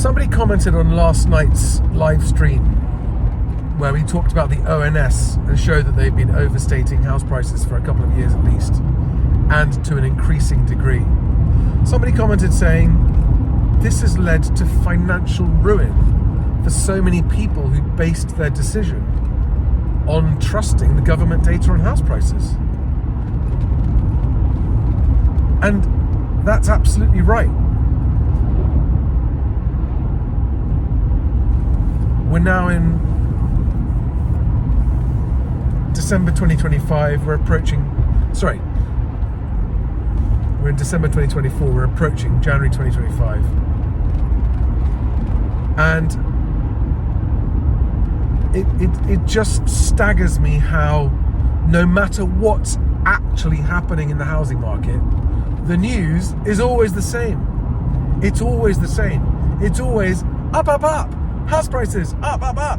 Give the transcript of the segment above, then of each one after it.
Somebody commented on last night's live stream where we talked about the ONS and showed that they've been overstating house prices for a couple of years at least, and to an increasing degree. Somebody commented saying this has led to financial ruin for so many people who based their decision on trusting the government data on house prices. And that's absolutely right. We're now in December 2025. We're in December 2024. We're approaching January 2025. And it just staggers me how no matter what's actually happening in the housing market, the news is always the same. It's always the same. It's always up, up, up. House prices, up, up, up.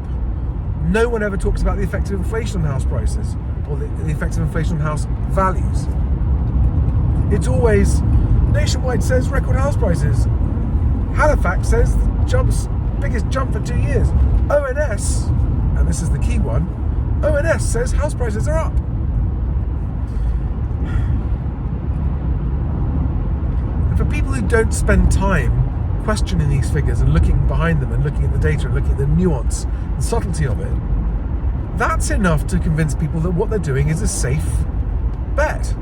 No one ever talks about the effect of inflation on house prices or the effect of inflation on house values. It's always Nationwide says record house prices. Halifax says biggest jump for 2 years. ONS, and this is the key one, ONS says house prices are up. And for people who don't spend time questioning these figures and looking behind them and looking at the data and looking at the nuance and subtlety of it, that's enough to convince people that what they're doing is a safe bet.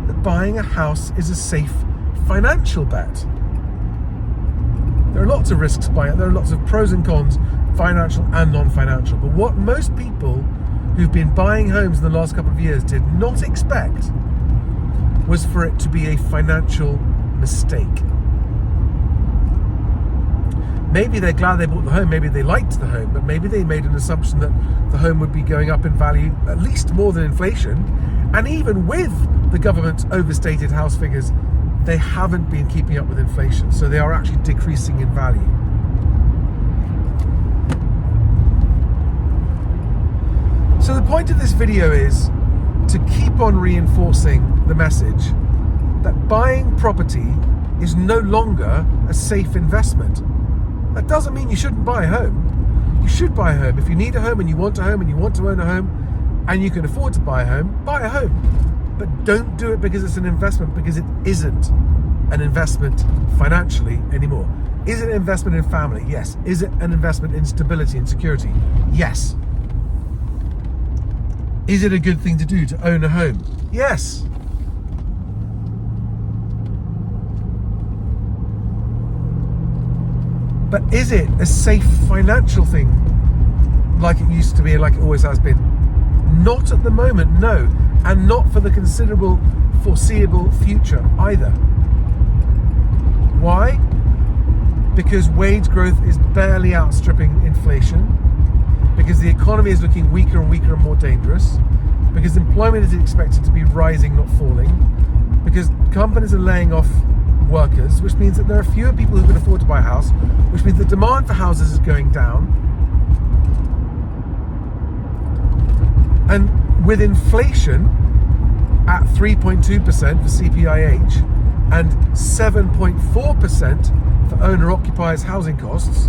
That buying a house is a safe financial bet. There are lots of risks by it. There are lots of pros and cons, financial and non-financial. But what most people who've been buying homes in the last couple of years did not expect was for it to be a financial mistake. Maybe they're glad they bought the home, maybe they liked the home, but maybe they made an assumption that the home would be going up in value at least more than inflation. And even with the government's overstated house figures, they haven't been keeping up with inflation. So they are actually decreasing in value. So the point of this video is to keep on reinforcing the message that buying property is no longer a safe investment. That doesn't mean you shouldn't buy a home. You should buy a home. If you need a home and you want a home and you want to own a home and you can afford to buy a home, buy a home. But don't do it because it's an investment, because it isn't an investment financially anymore. Is it an investment in family? Yes. Is it an investment in stability and security? Yes. Is it a good thing to do to own a home? Yes. But is it a safe financial thing like it used to be and like it always has been? Not at the moment, no. And not for the considerable foreseeable future either. Why? Because wage growth is barely outstripping inflation, because the economy is looking weaker and weaker and more dangerous, because employment is expected to be rising, not falling, because companies are laying off workers, which means that there are fewer people who can afford to buy a house, which means the demand for houses is going down. And with inflation at 3.2% for CPIH and 7.4% for owner-occupiers' housing costs,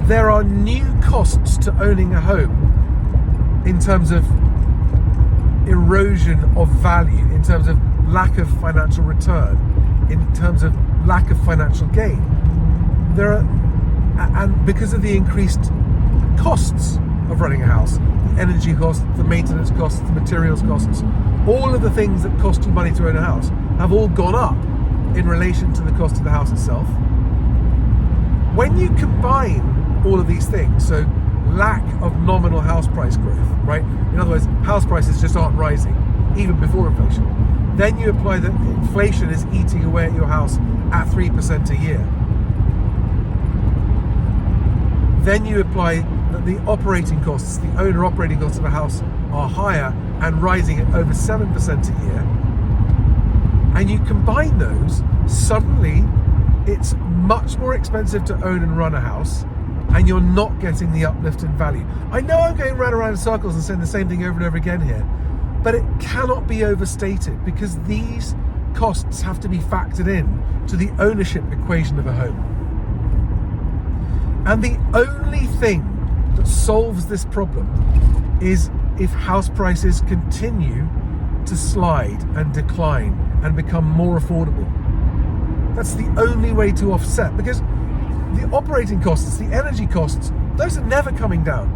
there are new costs to owning a home in terms of erosion of value, in terms of lack of financial return, in terms of lack of financial gain. And because of the increased costs of running a house, the energy costs, the maintenance costs, the materials costs, all of the things that cost you money to own a house have all gone up in relation to the cost of the house itself. When you combine all of these things, so lack of nominal house price growth, right? In other words, house prices just aren't rising, even before inflation. Then you apply that inflation is eating away at your house at 3% a year. Then you apply that the operating costs, the owner operating costs of a house are higher and rising at over 7% a year. And you combine those, suddenly it's much more expensive to own and run a house, and you're not getting the uplift in value. I know I'm going round and round in circles and saying the same thing over and over again here, but it cannot be overstated, because these costs have to be factored in to the ownership equation of a home. And the only thing that solves this problem is if house prices continue to slide and decline and become more affordable. That's the only way to offset, because the operating costs, the energy costs, those are never coming down.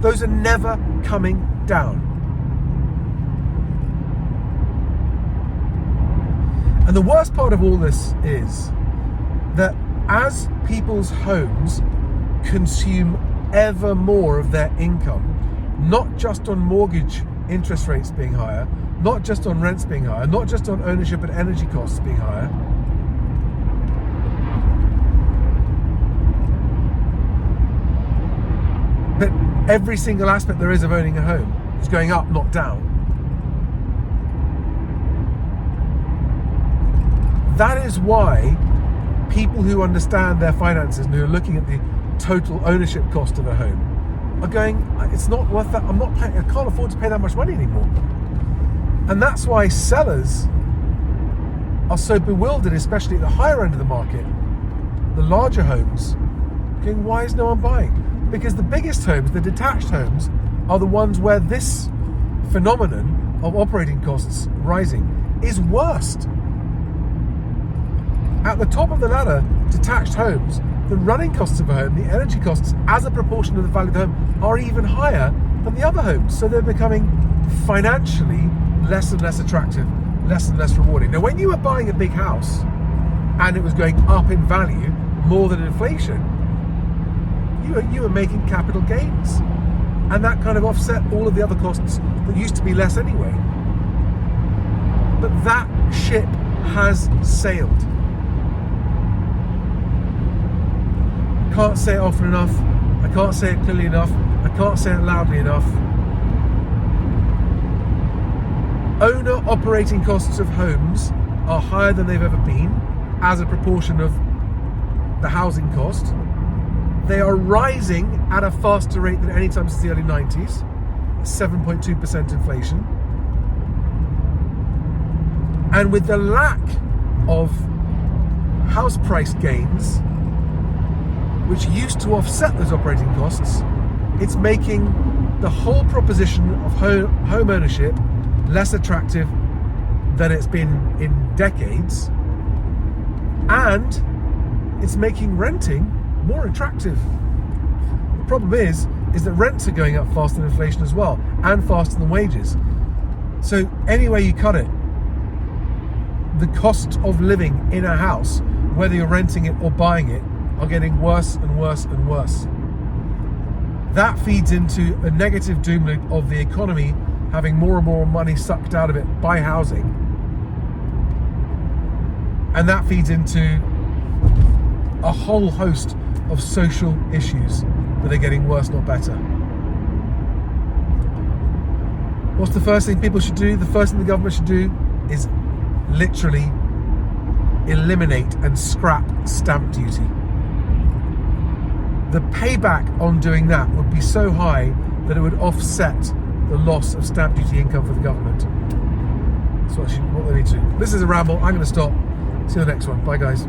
Those are never coming down. And the worst part of all this is that as people's homes consume ever more of their income, not just on mortgage interest rates being higher, not just on rents being higher, not just on ownership and energy costs being higher, but every single aspect there is of owning a home is going up, not down. That is why people who understand their finances and who are looking at the total ownership cost of a home are going, it's not worth that. I can't afford to pay that much money anymore. And that's why sellers are so bewildered, especially at the higher end of the market, the larger homes, going, why is no one buying? Because the biggest homes, the detached homes, are the ones where this phenomenon of operating costs rising is worst. At the top of the ladder, detached homes, the running costs of a home, the energy costs as a proportion of the value of the home are even higher than the other homes. So they're becoming financially less and less attractive, less and less rewarding. Now, when you were buying a big house and it was going up in value more than inflation, you were making capital gains. And that kind of offset all of the other costs that used to be less anyway. But that ship has sailed. I can't say it often enough. I can't say it clearly enough. I can't say it loudly enough. Owner operating costs of homes are higher than they've ever been as a proportion of the housing cost. They are rising at a faster rate than any time since the early 90s. 7.2% inflation. And with the lack of house price gains, which used to offset those operating costs, it's making the whole proposition of home ownership less attractive than it's been in decades, and it's making renting more attractive. The problem is that rents are going up faster than inflation as well, and faster than wages. So any way you cut it, the cost of living in a house, whether you're renting it or buying it, are getting worse and worse and worse. That feeds into a negative doom loop of the economy having more and more money sucked out of it by housing. And that feeds into a whole host of social issues that are getting worse, not better. What's the first thing people should do? The first thing the government should do is literally eliminate and scrap stamp duty. The payback on doing that would be so high that it would offset the loss of stamp duty income for the government. That's what they need to do. This is a ramble. I'm going to stop. See you in the next one. Bye, guys.